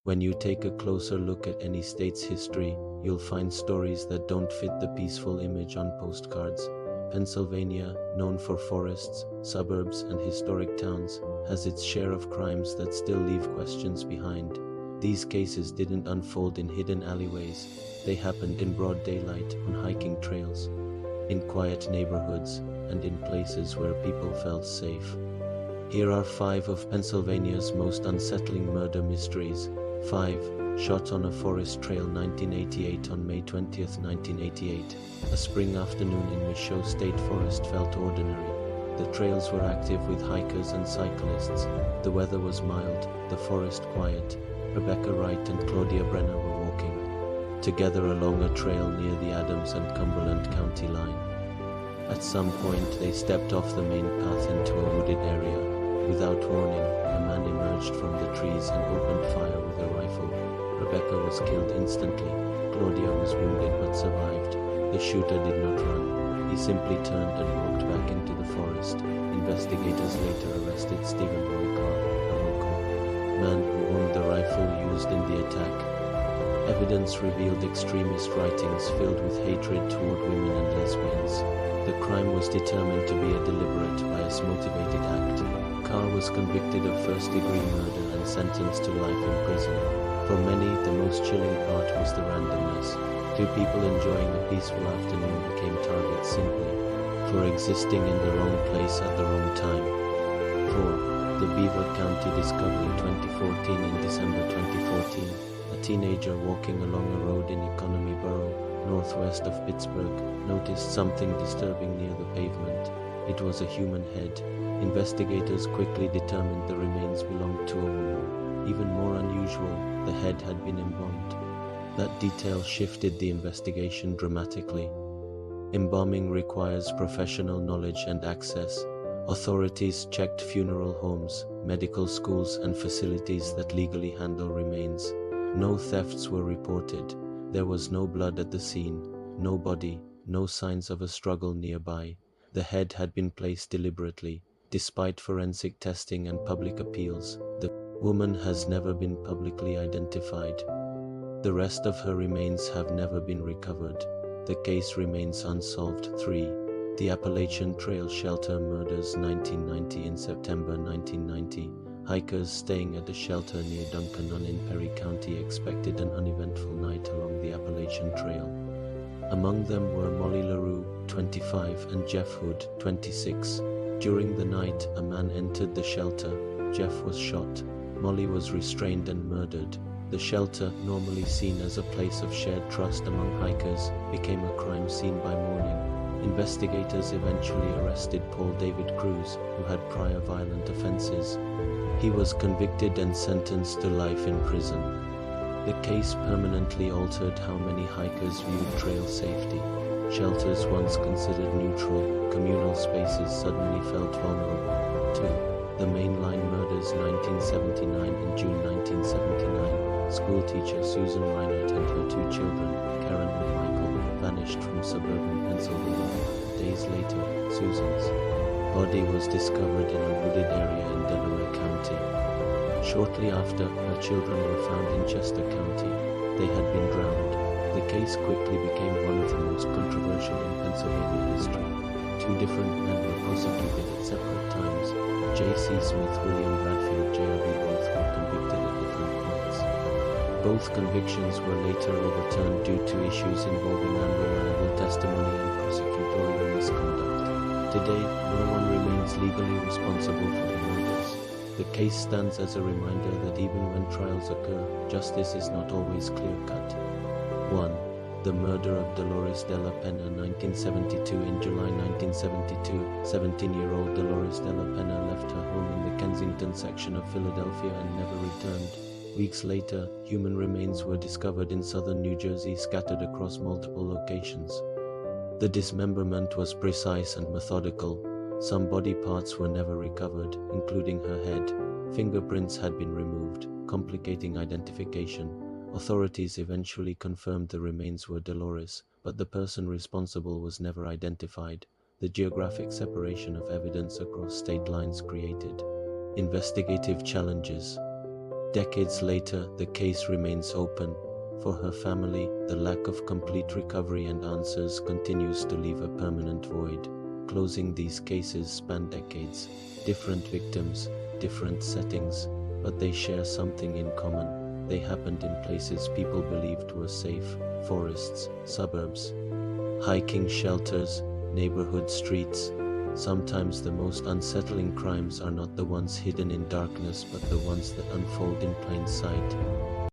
When you take a closer look at any state's history, you'll find stories that don't fit the peaceful image on postcards. Pennsylvania, known for forests, suburbs, and historic towns, has its share of crimes that still leave questions behind. These cases didn't unfold in hidden alleyways. They happened in broad daylight, on hiking trails, in quiet neighborhoods, and in places where people felt safe. Here are 5 of Pennsylvania's most unsettling murder mysteries. 5. Shot on a forest trail, 1988. On May 20, 1988, a spring afternoon in Michaud State Forest felt ordinary. The trails were active with hikers and cyclists. The weather was mild, the forest quiet. Rebecca Wright and Claudia Brenner were walking together along a trail near the Adams and Cumberland County line. At some point, they stepped off the main path into a wooded area. Without warning, a man emerged from the trees and opened fire with a rifle. Rebecca was killed instantly. Claudia was wounded but survived. The shooter did not run. He simply turned and walked back into the forest. Investigators later arrested Stephen Roy Carr, a local man who owned the rifle used in the attack. Evidence revealed extremist writings filled with hatred toward women and lesbians. The crime was determined to be a deliberate, bias-motivated act. Carr was convicted of first-degree murder and sentenced to life in prison. For many, the most chilling part was the randomness. 2 people enjoying a peaceful afternoon became targets simply for existing in the wrong place at the wrong time. 4. The Beaver County discovery, 2014. In December 2014, a teenager walking along a road in Economy Borough, northwest of Pittsburgh, noticed something disturbing near the pavement. It was a human head. Investigators quickly determined the remains belonged to a woman. Even more unusual, the head had been embalmed. That detail shifted the investigation dramatically. Embalming requires professional knowledge and access. Authorities checked funeral homes, medical schools, and facilities that legally handle remains. No thefts were reported. There was no blood at the scene, no body, no signs of a struggle nearby. The head had been placed deliberately. Despite forensic testing and public appeals, the woman has never been publicly identified. The rest of her remains have never been recovered. The case remains unsolved. 3. The Appalachian Trail Shelter murders, 1990. In September 1990, hikers staying at a shelter near Duncannon in Perry County expected an uneventful night along the Appalachian Trail. Among them were Molly LaRue, 25, and Jeff Hood, 26. During the night, a man entered the shelter. Jeff was shot. Molly was restrained and murdered. The shelter, normally seen as a place of shared trust among hikers, became a crime scene by morning. Investigators eventually arrested Paul David Cruz, who had prior violent offenses. He was convicted and sentenced to life in prison. The case permanently altered how many hikers viewed trail safety. Shelters once considered neutral, communal spaces suddenly felt vulnerable. 2. The Mainline murders, 1979. In June 1979, schoolteacher Susan Reinert and her 2 children, Karen and Michael, vanished from suburban Pennsylvania. Days later, Susan's body was discovered in a wooded area in Delaware County. Shortly after, her children were found in Chester County. They had been drowned. The case quickly became one of the most controversial in Pennsylvania history. 2 different men were prosecuted at separate times. J.C. Smith, William Bradfield, J.R.B. both were convicted at different points. Both convictions were later overturned due to issues involving unreliable testimony and prosecutorial misconduct. Today, no one remains legally responsible for the murders. The case stands as a reminder that even when trials occur, justice is not always clear-cut. 1. The murder of Dolores de la Pena, 1972. In July 1972, 17-year-old Dolores de la Pena left her home in the Kensington section of Philadelphia and never returned. Weeks later, human remains were discovered in southern New Jersey, scattered across multiple locations. The dismemberment was precise and methodical. Some body parts were never recovered, including her head. Fingerprints had been removed, complicating identification. Authorities eventually confirmed the remains were Dolores, but the person responsible was never identified. The geographic separation of evidence across state lines created investigative challenges. Decades later, the case remains open. For her family, the lack of complete recovery and answers continues to leave a permanent void. Closing these cases span decades. Different victims, different settings, but they share something in common. They happened in places people believed were safe: forests, suburbs, hiking shelters, neighborhood streets. Sometimes the most unsettling crimes are not the ones hidden in darkness, but the ones that unfold in plain sight.